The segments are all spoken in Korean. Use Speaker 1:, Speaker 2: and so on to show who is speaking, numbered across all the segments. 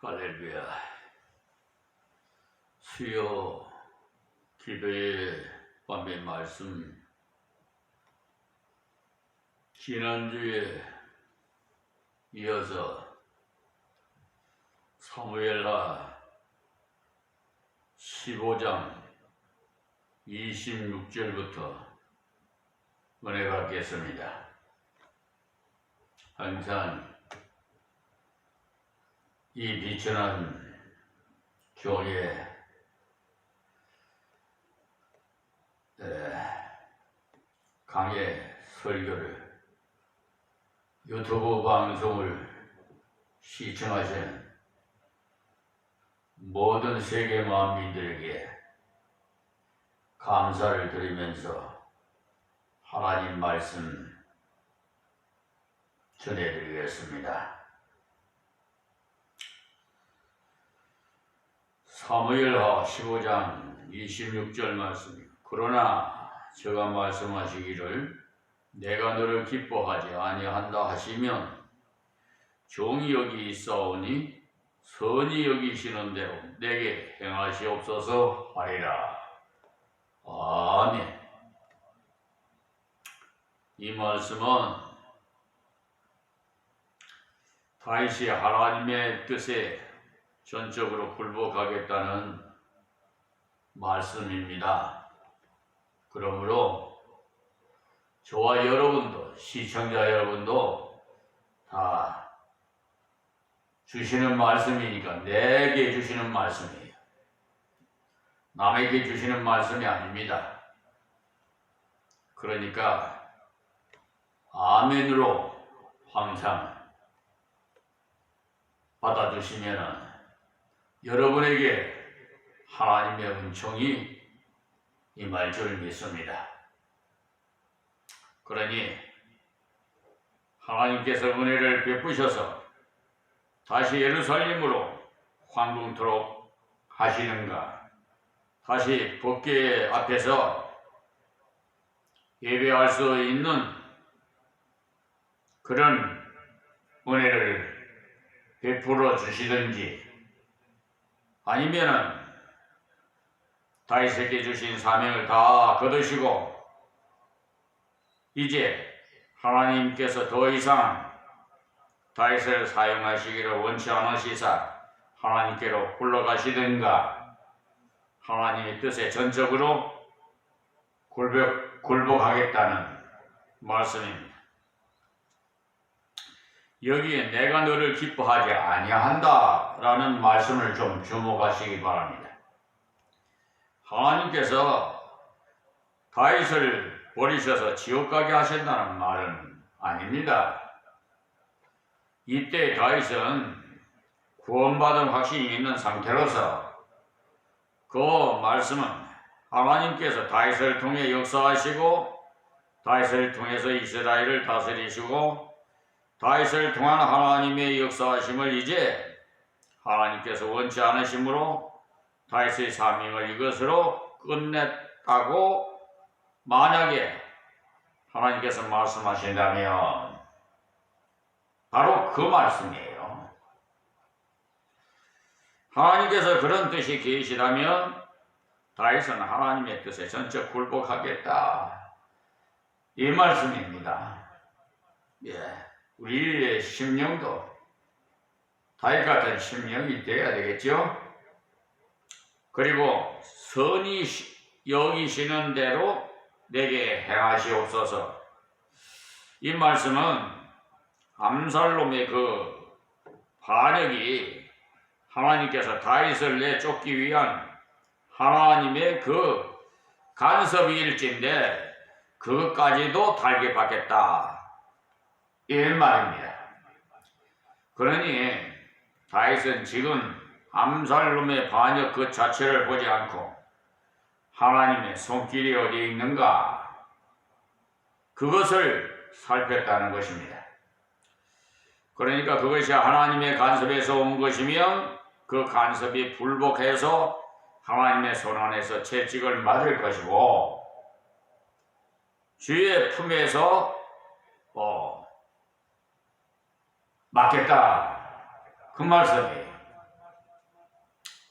Speaker 1: 할렐루야. 수요 기도의 밤의 말씀, 지난주에 이어서 사무엘하 15장 26절부터 은혜 받겠습니다. 항상 이 비천한 교회 강의 설교를 유튜브 방송을 시청하신 모든 세계 만민들에게 감사를 드리면서 하나님 말씀 전해드리겠습니다. 사무엘하 15장 26절 말씀입니다. 그러나 제가 말씀하시기를 내가 너를 기뻐하지 아니한다 하시면 종이 여기 있사오니 선히 여기시는 대로 내게 행하시옵소서 하리라. 아멘. 이 말씀은 다시 하나님의 뜻에 전적으로 굴복하겠다는 말씀입니다. 그러므로 저와 여러분도, 시청자 여러분도 다 주시는 말씀이니까 내게 주시는 말씀이에요. 남에게 주시는 말씀이 아닙니다. 그러니까 아멘으로 항상 받아주시면 여러분에게 하나님의 은총이 임할 줄 믿습니다. 그러니 하나님께서 은혜를 베푸셔서 다시 예루살렘으로 황궁토록 하시는가, 다시 법궤 앞에서 예배할 수 있는 그런 은혜를 베풀어 주시든지, 아니면은 다윗에게 주신 사명을 다 거두시고 이제 하나님께서 더 이상 다윗을 사용하시기를 원치 않으시사 하나님께로 굴러가시든가, 하나님의 뜻에 전적으로 굴복하겠다는 말씀입니다. 여기에 내가 너를 기뻐하지 아니한다 라는 말씀을 좀 주목하시기 바랍니다. 하나님께서 다윗을 버리셔서 지옥 가게 하신다는 말은 아닙니다. 이때 다윗은 구원받은 확신이 있는 상태로서 그 말씀은 하나님께서 다윗을 통해 역사하시고 다윗을 통해서 이스라엘을 다스리시고 다윗을 통한 하나님의 역사하심을 이제 하나님께서 원치 않으심으로 다윗의 사명을 이것으로 끝냈다고 만약에 하나님께서 말씀하신다면 바로 그 말씀이에요. 하나님께서 그런 뜻이 계시다면 다윗은 하나님의 뜻에 전적 굴복하겠다, 이 말씀입니다. 우리의 심령도 다윗 같은 심령이 되어야 되겠죠. 그리고 선히 여기시는 대로 내게 행하시옵소서. 이 말씀은 압살롬의 그 반역이 하나님께서 다윗을 내쫓기 위한 하나님의 그 간섭일진데 그것까지도 달게 받겠다, 이 말입니다. 그러니 다윗은 지금 압살롬의 반역 그 자체를 보지 않고 하나님의 손길이 어디에 있는가, 그것을 살폈다는 것입니다. 그러니까 그것이 하나님의 간섭에서 온 것이면 그 간섭이 불복해서 하나님의 손안에서 채찍을 맞을 것이고, 주의 품에서 맞겠다, 그 말씀이에요.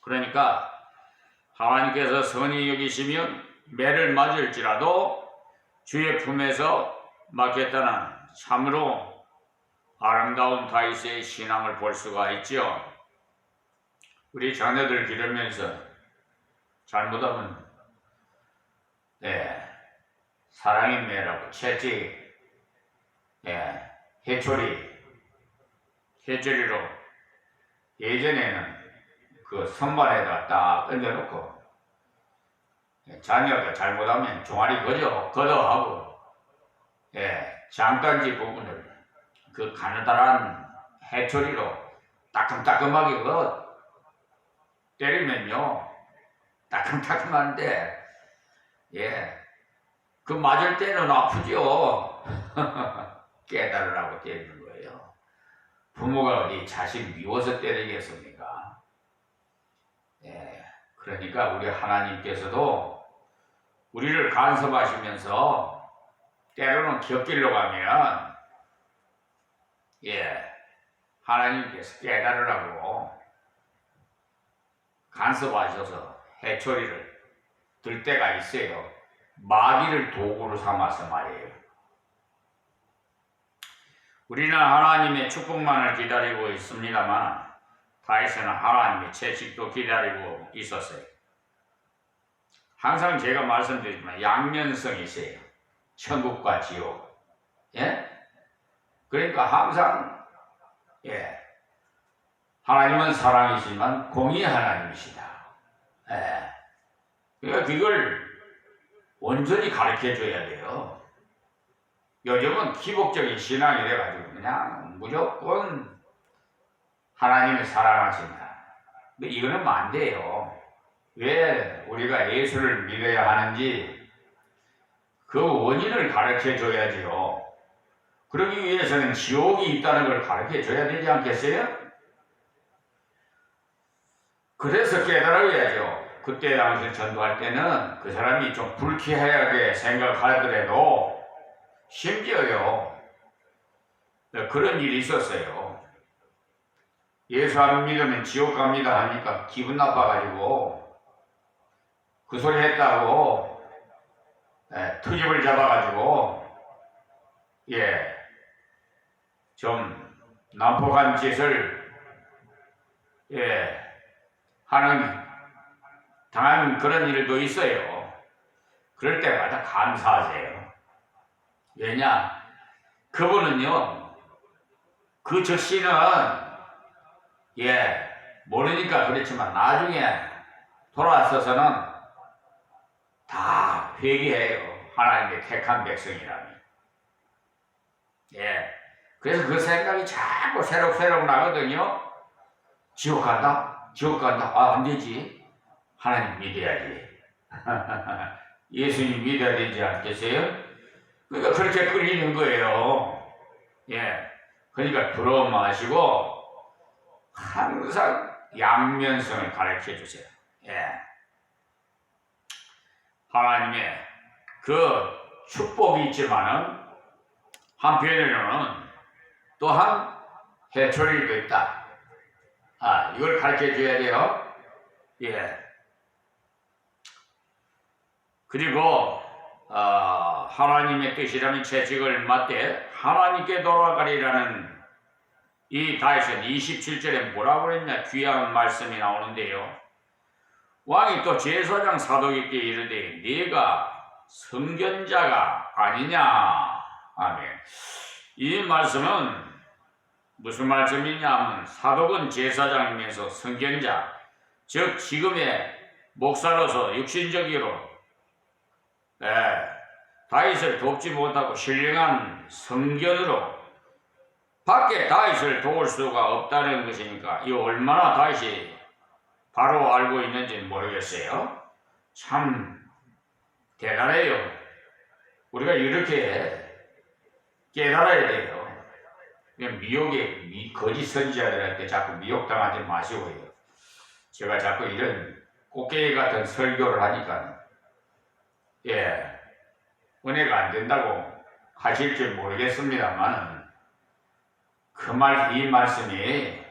Speaker 1: 그러니까 하나님께서 선히 여기시면 매를 맞을지라도 주의 품에서 맡겠다는 참으로 아름다운 다윗의 신앙을 볼 수가 있죠. 우리 자녀들 기르면서 잘못하면 사랑의 매라고 채찍, 해초리로 예전에는 그 선반에다 딱 얹어놓고 자녀가 잘못하면 종아리 걷어하고 장단지 부분을 그 가느다란 해초리로 따끔따끔하게 때리면요 따끔따끔한데 그 맞을 때는 아프죠. 깨달으라고 때리는 거예요. 부모가 어디 자식 미워서 때리겠습니까? 그러니까 우리 하나님께서도 우리를 간섭하시면서 때로는 곁길로 가면 하나님께서 깨달으라고 간섭하셔서 해초리를 들 때가 있어요. 마귀를 도구로 삼아서 말이에요. 우리는 하나님의 축복만을 기다리고 있습니다만 다윗은 하나님의 채찍도 기다리고 있었어요. 항상 제가 말씀드리지만 양면성이 있어요. 천국과 지옥. 그러니까 항상 하나님은 사랑이시지만 공의 하나님이시다. 그러니까 그걸 온전히 가르쳐줘야 돼요. 요즘은 기복적인 신앙이 돼가지고 그냥 무조건 하나님을 사랑하신다. 근데 이거는 안 돼요. 왜 우리가 예수를 믿어야 하는지 그 원인을 가르쳐줘야지요. 그러기 위해서는 지옥이 있다는 걸 가르쳐줘야 되지 않겠어요? 그래서 깨달아야죠. 그때 당시 전도할 때는 그 사람이 좀 불쾌하게 생각하더라도 심지어요 그런 일이 있었어요. 예수 안 믿으면 지옥 갑니다 하니까 기분 나빠가지고 그 소리 했다고 트집을 잡아가지고 좀 난폭한 짓을 당한 그런 일도 있어요. 그럴 때마다 감사하세요. 왜냐? 그분은요, 그 적시는 모르니까 그렇지만 나중에 돌아서서는 다 회개해요. 하나님의 택한 백성이라면. 그래서 그 생각이 자꾸 새록새록 나거든요. 지옥 간다? 지옥 간다? 안 되지. 하나님 믿어야지. 예수님 믿어야 되지 않겠어요? 그러니까 그렇게 끌리는 거예요. 그러니까 부러움 마시고 항상 양면성을 가르쳐 주세요. 하나님의 그 축복이 있지만은 한편으로는 또한 해초리도 있다. 이걸 가르쳐 줘야 돼요. 그리고 하나님의 뜻이라면 채찍을 맞되 하나님께 돌아가리라는 이 다윗은 27절에 뭐라고 그랬냐 귀한 말씀이 나오는데요. 왕이 또 제사장 사독에게 이르되 네가 성견자가 아니냐. 아멘. 이 말씀은 무슨 말씀이냐 하면 사독은 제사장이면서 성견자, 즉 지금의 목사로서 육신적으로 다윗을 돕지 못하고 신령한 성견으로 밖에 다윗을 도울 수가 없다는 것이니까 이 얼마나 다윗이 바로 알고 있는지 모르겠어요. 참 대단해요. 우리가 이렇게 깨달아야 돼요. 미혹에 거짓 선지자들한테 자꾸 미혹당하지 마시고요. 제가 자꾸 이런 꽃게임 같은 설교를 하니까 은혜가 안 된다고 하실지 모르겠습니다만 이 말씀이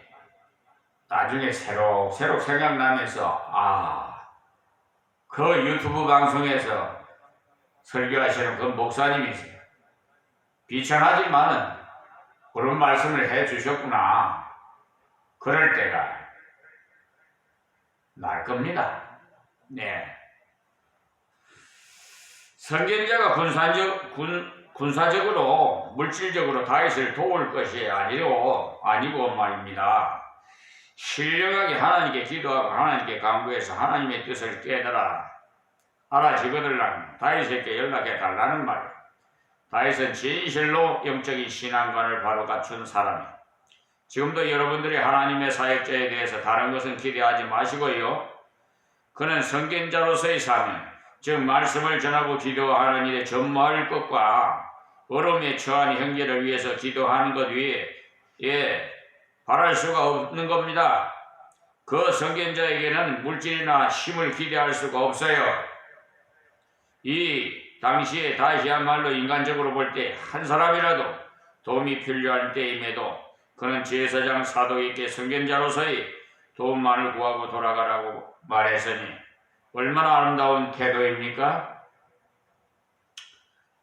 Speaker 1: 나중에 새록새록 생각나면서 그 유튜브 방송에서 설교하시는 그 목사님이세요. 비천하지만은 그런 말씀을 해주셨구나. 그럴 때가 날 겁니다. 네. 선견자가 군사적으로 물질적으로 다윗을 도울 것이 아니고 말입니다. 신령하게 하나님께 기도하고 하나님께 간구해서 하나님의 뜻을 깨달아 알아지거들랑 다윗에게 연락해 달라는 말이에요. 다윗은 진실로 영적인 신앙관을 바로 갖춘 사람이에요. 지금도 여러분들이 하나님의 사역자에 대해서 다른 것은 기대하지 마시고요. 그는 선견자로서의 사명, 즉 말씀을 전하고 기도하는 일에 전무할 것과 어려움에 처한 형제를 위해서 기도하는 것 위에 바랄 수가 없는 겁니다. 그 선견자에게는 물질이나 힘을 기대할 수가 없어요. 이 당시에 다시야말로 인간적으로 볼 때 한 사람이라도 도움이 필요할 때임에도 그는 제사장 사도에게 선견자로서의 도움만을 구하고 돌아가라고 말했으니 얼마나 아름다운 태도입니까?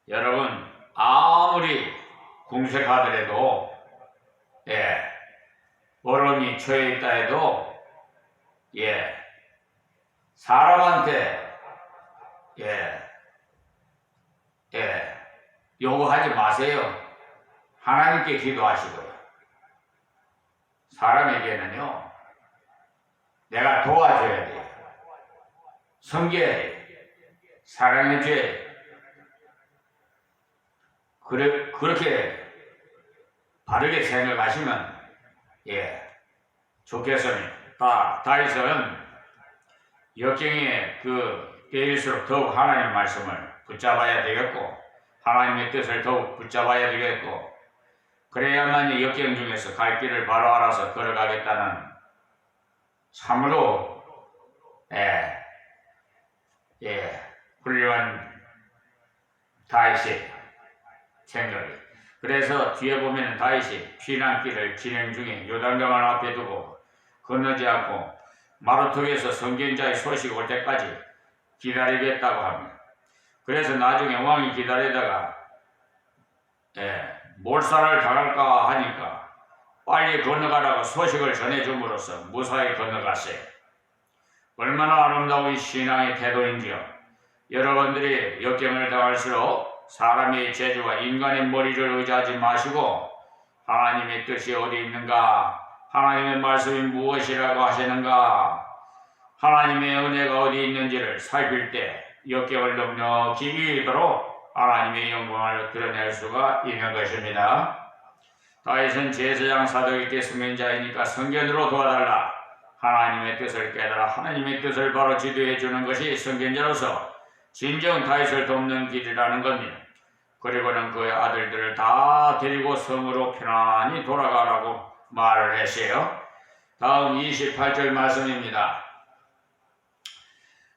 Speaker 1: 여러분, 아무리 궁색하더라도 어려움이 처해 있다 해도 사람한테 요구하지 마세요. 하나님께 기도하시고요. 사람에게는요, 내가 도와줘야 돼요. 섬겨야 돼요. 사랑해줘야 돼요. 그렇게 바르게 생각하시면 좋겠습니다. 다윗은 역경의 때일수록 더욱 하나님의 말씀을 붙잡아야 되겠고 하나님의 뜻을 더욱 붙잡아야 되겠고 그래야만 이 역경 중에서 갈 길을 바로 알아서 걸어가겠다는 참으로 훌륭한 다윗의 생각이. 그래서 뒤에 보면 다윗이 피난길을 진행 중에 요단강을 앞에 두고 건너지 않고 마루턱에서 선견자의 소식 올 때까지 기다리겠다고 합니다. 그래서 나중에 왕이 기다리다가 몰살을 당할까 하니까 빨리 건너가라고 소식을 전해줌으로써 무사히 건너갔어요. 얼마나 아름다운 신앙의 태도인지요. 여러분들이 역경을 당할수록 사람의 재주와 인간의 머리를 의지하지 마시고 하나님의 뜻이 어디 있는가, 하나님의 말씀이 무엇이라고 하시는가, 하나님의 은혜가 어디 있는지를 살필 때 역경을 넉넉히 이기도록 하나님의 영광을 드러낼 수가 있는 것입니다. 다윗은 제사장 사도에게 선견자이니까 선견으로 도와달라. 하나님의 뜻을 깨달아 하나님의 뜻을 바로 지도해 주는 것이 선견자로서 진정 다윗을 돕는 길이라는 겁니다. 그리고는 그의 아들들을 다 데리고 성으로 편안히 돌아가라고 말을 했어요. 다음 28절 말씀입니다.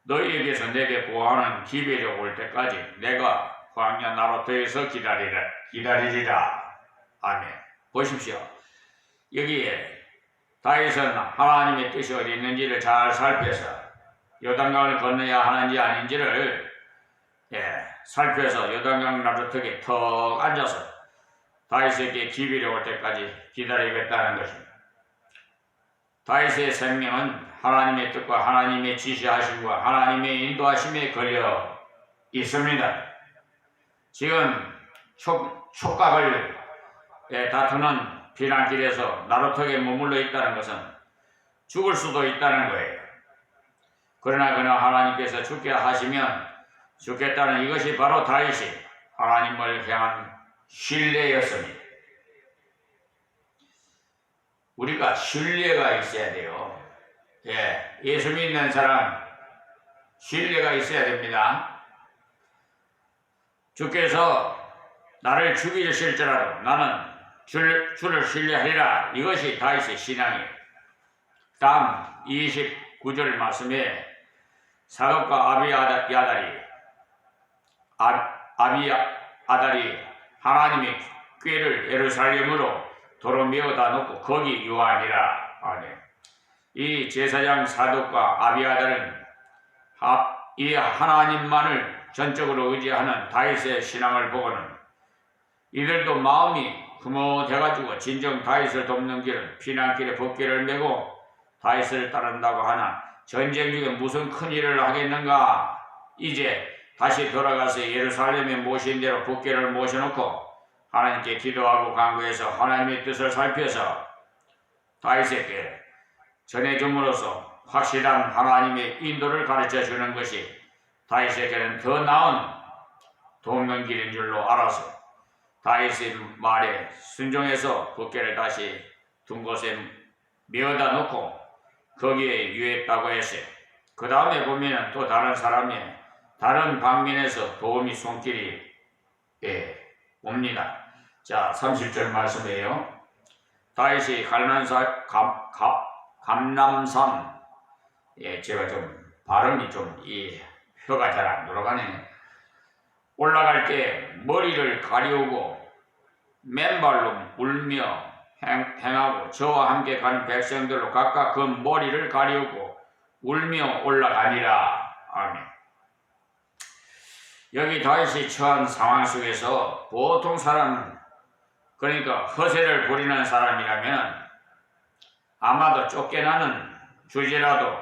Speaker 1: 너희에게서 내게 보호하는 기별이 올 때까지 내가 광야 나루터에서 기다리리라. 아멘. 보십시오. 여기에 다윗은 하나님의 뜻이 어디 있는지를 잘 살펴서 요단강을 건너야 하는지 아닌지를 살펴서 요단강 나루턱에 턱 앉아서 다윗에게 기별이 올 때까지 기다리겠다는 것입니다. 다윗의 생명은 하나님의 뜻과 하나님의 지시하심과 하나님의 인도하심에 걸려 있습니다. 지금 촉각을 다투는 피난길에서 나루턱에 머물러 있다는 것은 죽을 수도 있다는 거예요. 그러나 그는 하나님께서 죽게 하시면 죽겠다는 이것이 바로 다윗이 하나님을 향한 신뢰였습니다. 우리가 신뢰가 있어야 돼요. 예수 믿는 사람 신뢰가 있어야 됩니다. 주께서 나를 죽이실지라도 나는 주를 신뢰하리라. 이것이 다윗의 신앙이에요. 다음 29절 말씀에 사독과 아비아달이 하나님의 궤를 예루살렘으로 도로 메어다 놓고 거기 유하니라. 아멘. 이 제사장 사독과 아비아달은 이 하나님만을 전적으로 의지하는 다윗의 신앙을 보고는 이들도 마음이 흐뭇해가지고 진정 다윗을 돕는 길은 피난길에 봇길을 메고 다윗을 따른다고 하나 전쟁 중에 무슨 큰일을 하겠는가. 이제 다시 돌아가서 예루살렘에 모신 대로 봇길을 모셔놓고 하나님께 기도하고 간구해서 하나님의 뜻을 살펴서 다윗에게 전해줌으로써 확실한 하나님의 인도를 가르쳐 주는 것이 다윗에게는 더 나은 돕는 길인 줄로 알아서 다윗의 말에 순종해서 봇길을 다시 둔 곳에 메어다 놓고 거기에 유했다고 했어요. 그 다음에 보면 또 다른 사람이 다른 방면에서 도움이 손길이 옵니다. 자, 30절 말씀이에요. 다윗이 감람산, 제가 좀 발음이 좀 혀가 잘 안 돌아가네. 올라갈 때 머리를 가리우고 맨발로 울며 행하고 저와 함께 가는 백성들로 각각 그 머리를 가리우고 울며 올라가니라. 아멘. 여기 다윗이 처한 상황 속에서 보통 사람은, 그러니까 허세를 부리는 사람이라면 아마도 쫓겨나는 주제라도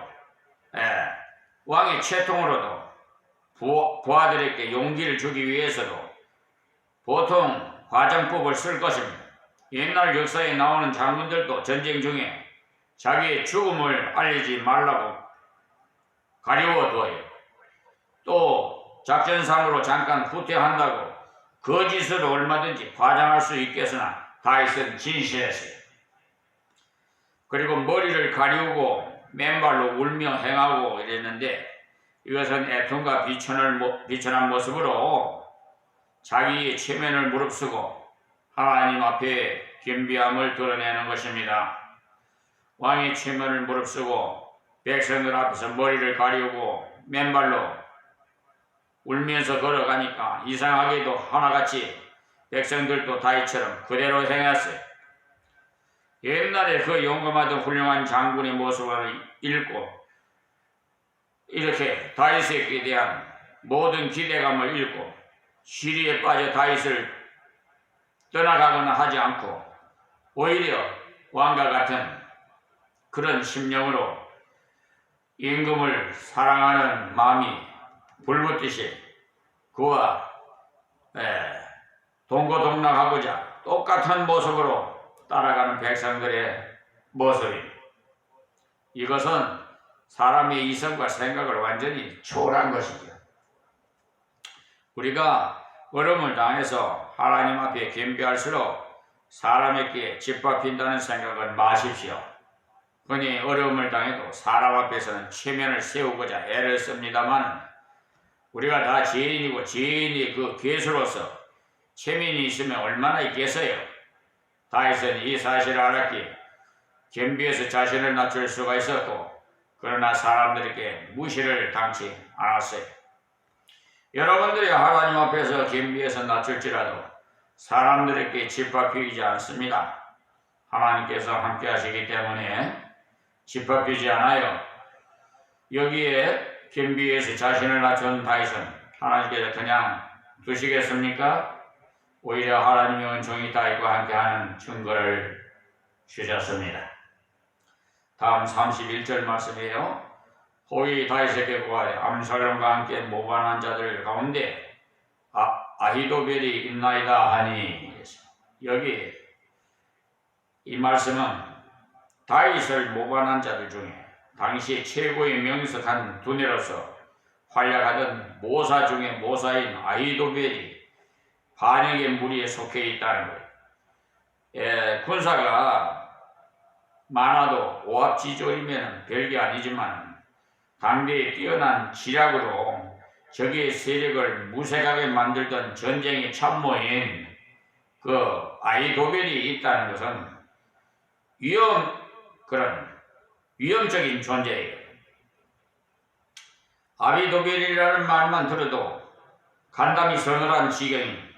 Speaker 1: 왕의 채통으로도 부하들에게 용기를 주기 위해서도 보통 화장법을 쓸 것입니다. 옛날 역사에 나오는 장군들도 전쟁 중에 자기의 죽음을 알리지 말라고 가리워둬요. 또 작전상으로 잠깐 후퇴한다고 거짓으로 얼마든지 과장할 수 있겠으나 다윗은 진실했어요. 그리고 머리를 가리우고 맨발로 울며 행하고 이랬는데 이것은 애통과 비천한 모습으로 자기의 체면을 무릅쓰고 하나님 앞에 겸비함을 드러내는 것입니다. 왕의 체면을 무릅쓰고 백성들 앞에서 머리를 가리우고 맨발로 울면서 걸어가니까 이상하게도 하나같이 백성들도 다윗처럼 그대로 행했어요. 옛날에 그 용감하던 훌륭한 장군의 모습을 읽고 이렇게 다윗에게 대한 모든 기대감을 잃고 시리에 빠져 다윗을 떠나가거나 하지 않고 오히려 왕과 같은 그런 심령으로 임금을 사랑하는 마음이 불붙듯이 그와 동고동락하고자 똑같은 모습으로 따라가는 백성들의 모습입니다. 이것은 사람의 이성과 생각을 완전히 초월한 것이죠. 우리가 어려움을 당해서 하나님 앞에 겸비할수록 사람에게 짓밟힌다는 생각은 마십시오. 흔히 어려움을 당해도 사람 앞에서는 체면을 세우고자 애를 씁니다만 우리가 다 죄인이고 죄인이 그 괴수로서 체면이 있으면 얼마나 있겠어요. 다윗은 이 사실을 알았기에 겸비해서 자신을 낮출 수가 있었고 그러나 사람들에게 무시를 당치 않았어요. 여러분들이 하나님 앞에서 겸비해서 낮출지라도 사람들에게 짓밟히지 않습니다. 하나님께서 함께 하시기 때문에 짓밟히지 않아요. 여기에 겸비해서 자신을 낮춘 다윗은 하나님께서 그냥 두시겠습니까? 오히려 하나님의 은총이 다윗과 함께하는 증거를 주셨습니다. 다음 31절 말씀이에요. 호위 다윗에게 구하되 암살롬과 함께 모반한 자들 가운데 아히도벨이 있나이다 하니. 여기 이 말씀은 다윗을 모반한 자들 중에 당시 최고의 명석한 두뇌로서 활약하던 모사 중에 모사인 아히도벨이 반역의 무리에 속해 있다는 거예요. 군사가 많아도 오합지졸이면 별게 아니지만 당대에 뛰어난 지략으로 적의 세력을 무색하게 만들던 전쟁의 참모인 그 아히도벨이 있다는 것은 위험적인 존재예요. 아히도벨이라는 말만 들어도 간담이 서늘한 지경입니다.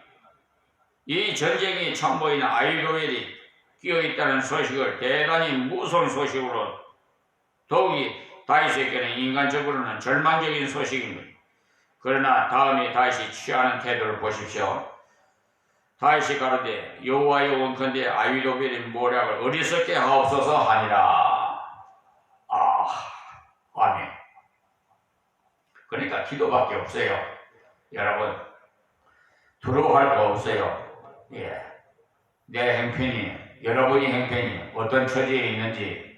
Speaker 1: 이 전쟁의 참모인 아히도벨이 끼어있다는 소식을 대단히 무서운 소식으로 더욱이 다윗에게는 인간적으로는 절망적인 소식입니다. 그러나 다음에 다윗이 취하는 태도를 보십시오. 다윗이 가로되 여호와여 원컨대 아히도벨의 모략을 어리석게 하옵소서 하니라. 아멘. 그러니까 기도밖에 없어요. 여러분 두려워할 거 없어요. 예. 내 행편이, 여러분이 행편이 어떤 처지에 있는지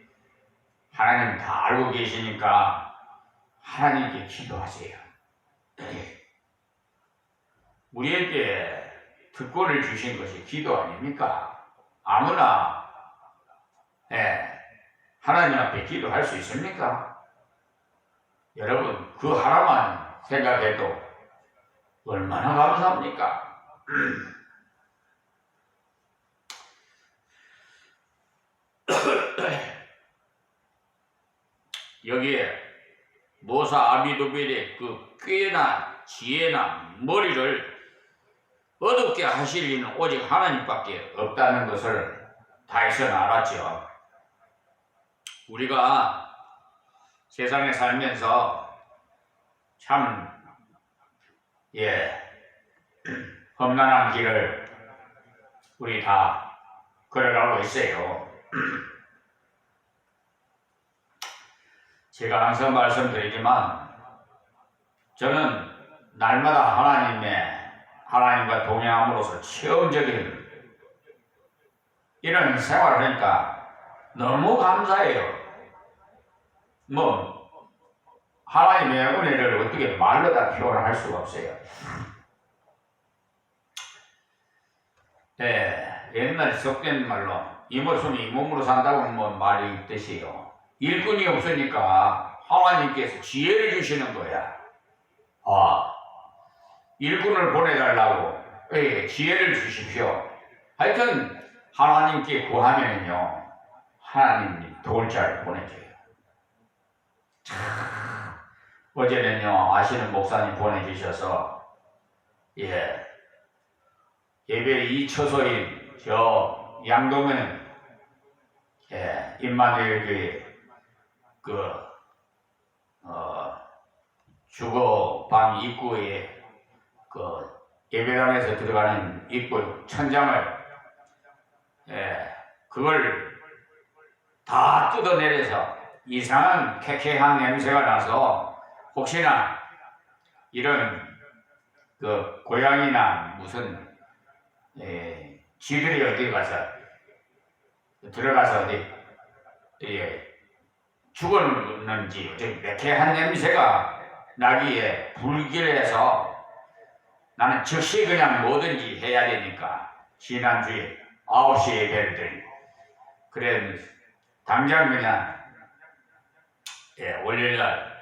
Speaker 1: 하나님 다 알고 계시니까 하나님께 기도하세요. 예. 우리에게 특권을 주신 것이 기도 아닙니까? 아무나 하나님 앞에 기도할 수 있습니까? 여러분 그 하나만 생각해도 얼마나 감사합니까? 여기에 모사 아비도벨의 그 꾀나 지혜나 머리를 어둡게 하실 이는 오직 하나님밖에 없다는 것을 다윗은 알았죠. 우리가 세상에 살면서 참 험난한 길을 우리 다 걸어가고 있어요. 제가 항상 말씀드리지만 저는 날마다 하나님과 동행함으로써 체험적인 이런 생활을 하니까 너무 감사해요. 하나님의 은혜를 어떻게 말로 다 표현할 수가 없어요. 옛날에 속된 말로 이 모습이 이 몸으로 산다고 말이 있듯이요. 일꾼이 없으니까 하나님께서 지혜를 주시는 거야. 일꾼을 보내달라고 지혜를 주십시오. 하여튼 하나님께 구하면요 하나님이 도울 자를 보내줘요. 어제는요 아시는 목사님 보내주셔서 예배 2처소인 저 양동은 임마누엘 교회 주거방 입구에 예배당에서 들어가는 입구 천장을 그걸 다 뜯어내려서 이상한 쾌쾌한 냄새가 나서 혹시나 이런 고양이나 무슨 쥐들이 어디 가서 들어가서 어디 죽었는지 쾌쾌한 냄새가 나기에 불길해서 나는 즉시 그냥 뭐든지 해야 되니까 지난주에 9시에 예배를 드리고 그래 당장 그냥 월요일날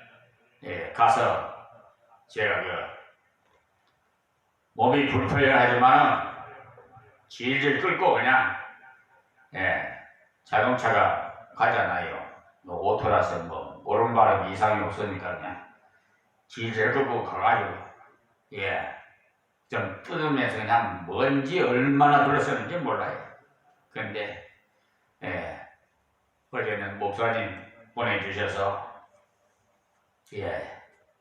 Speaker 1: 가서 제가 몸이 불편하지만 질질 끌고 그냥 자동차가 가잖아요. 오토라서 오른바람 이상이 없으니까 그냥 질질 끌고 가가지고 좀 뜯으면서 그냥 뭔지 얼마나 둘러쓰는지 몰라요. 근데 어제는 목사님 보내주셔서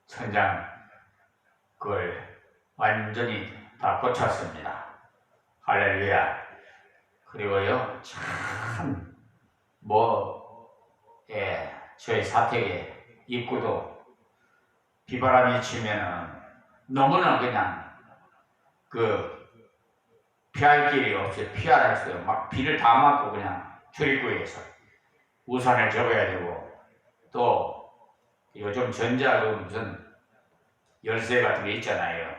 Speaker 1: 천장 그걸 완전히 다 고쳤습니다. 할렐루야. 그리고요 참 저희 사택의 입구도 비바람이 치면은 너무나 그냥 피할 길이 없어요. 피할 막 비를 다 맞고 그냥 출입구에서 우산을 접어야 되고 또 요즘 전자 무슨 열쇠 같은 게 있잖아요.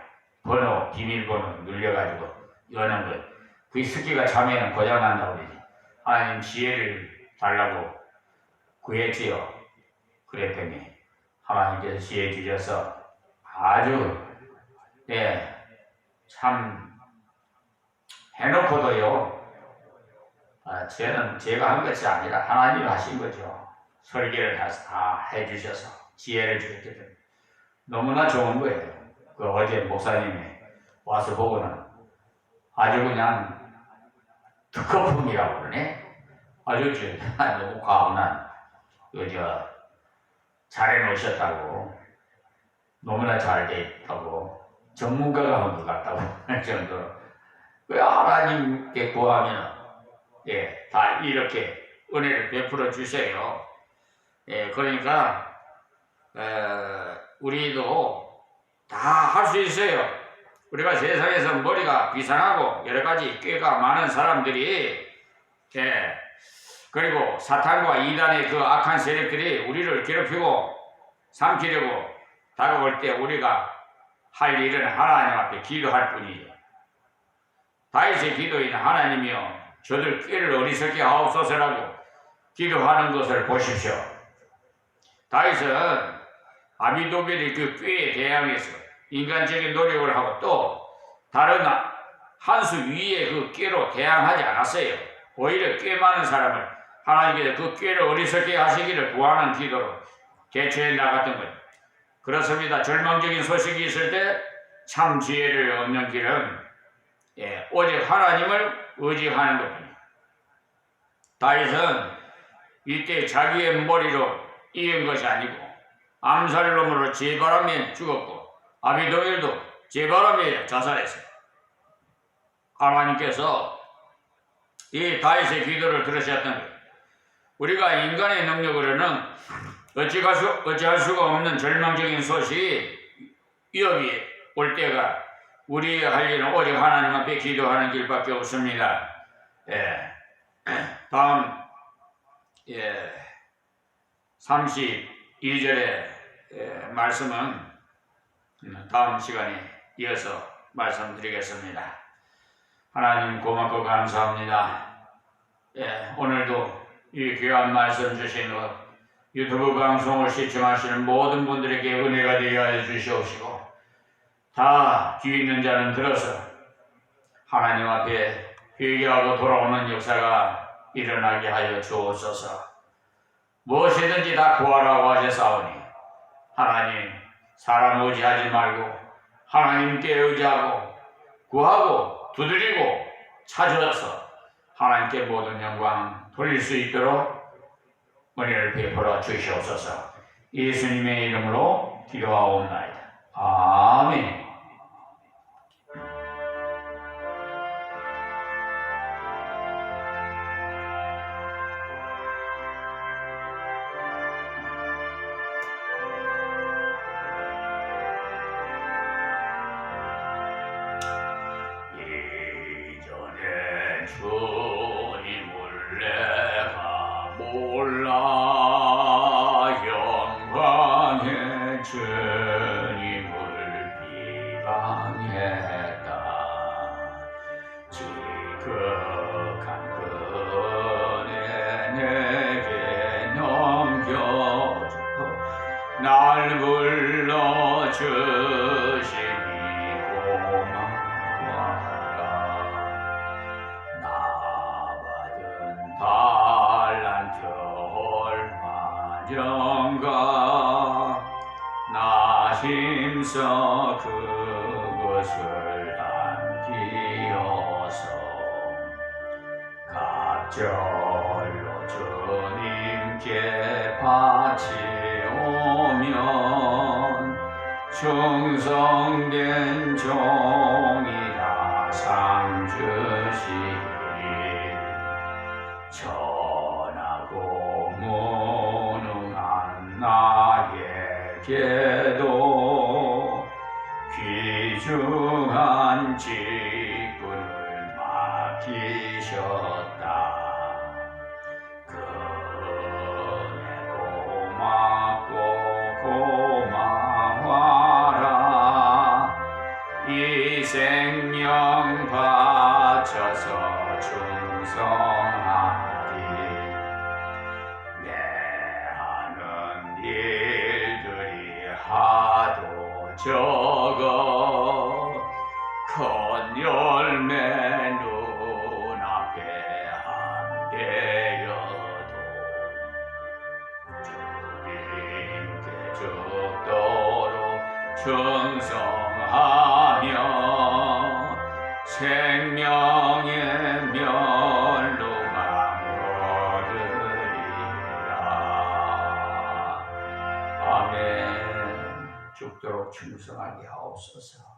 Speaker 1: 비밀번호 눌려가지고 여는 거. 그 습기가 자면은 고장난다고 그러지. 하나님 지혜를 달라고 구했지요. 그랬더니 하나님께서 지혜 주셔서 아주 참 해놓고도요 제가 한 것이 아니라 하나님이 하신 거죠. 설계를 다 해주셔서 지혜를 주셨기 때문에 너무나 좋은 거예요. 어제 목사님이 와서 보고는 아주 그냥 특허품이라고 그러네. 아주 너무 과분한 잘해 놓으셨다고, 너무나 잘 돼 있다고, 전문가가 한 것 같다고 할 정도로, 왜 하나님께 구하면 다 이렇게 은혜를 베풀어 주세요. 그러니까 우리도 다 할 수 있어요. 우리가 세상에서 머리가 비상하고 여러 가지 꾀가 많은 사람들이, 그리고 사탄과 이단의 그 악한 세력들이 우리를 괴롭히고 삼키려고 다가올 때 우리가 할 일은 하나님 앞에 기도할 뿐이죠. 다윗의 기도에는 하나님이여 저들 꾀를 어리석게 하옵소서라고 기도하는 것을 보십시오. 다윗은 아비도벨의 그 꾀에 대항해서 인간적인 노력을 하고 또 다른 한 수 위에 그 꾀로 대항하지 않았어요. 오히려 꾀 많은 사람을 하나님께서 그 꾀를 어리석게 하시기를 구하는 기도로 대처해 나갔던 거예요. 그렇습니다. 절망적인 소식이 있을 때 참 지혜를 얻는 길은 오직 하나님을 의지하는 것입니다. 다윗은 이때 자기의 머리로 이긴 것이 아니고 암살놈으로 재발함에 죽었고 아비도벨도 재발함에 자살했어요. 하나님께서 이 다윗의 기도를 들으셨던 거예요. 우리가 인간의 능력으로는 어찌할 수가 없는 절망적인 소식이 위협이 올 때가 우리 할 일은 오직 하나님 앞에 기도하는 길밖에 없습니다. 다음 32절의 말씀은 다음 시간에 이어서 말씀드리겠습니다. 하나님 고맙고 감사합니다. 오늘도 이 귀한 말씀 주신 것 유튜브 방송을 시청하시는 모든 분들에게 은혜가 되게 하여 주시옵시고 다 귀 있는 자는 들어서 하나님 앞에 회개하고 돌아오는 역사가 일어나게 하여 주옵소서. 무엇이든지 다 구하라고 하셨사오니 하나님 사람 의지하지 말고 하나님께 의지하고 구하고 두드리고 찾아서 하나님께 모든 영광 돌릴 수 있도록 은혜를 베풀어 주시옵소서. 예수님의 이름으로 기도하옵나이다. 아멘. 이전에 주님을 내가 몰라 영광의 주님을 비방했다. 지극한 은혜 내게 넘겨주고 날 불러주시니 고마워라. 나 받은 달란트 얼마련가 나 힘써 그것을 남기어서 갑절로 주님께 바치오면 충성된 종이라 상 주시리. 천하고 무능한 나에게도 귀중한 직분을 맡기셨다. 그네 고맙고 고마워라. 이 생명 바쳐서 충성하리. 내 하는 일들이 하도 적어 큰 열매 눈앞에 안 되어도 주님께 죽도록 충성하며 생명의 멸루가 얻으리라. 죽도록 충성하게 하옵소서.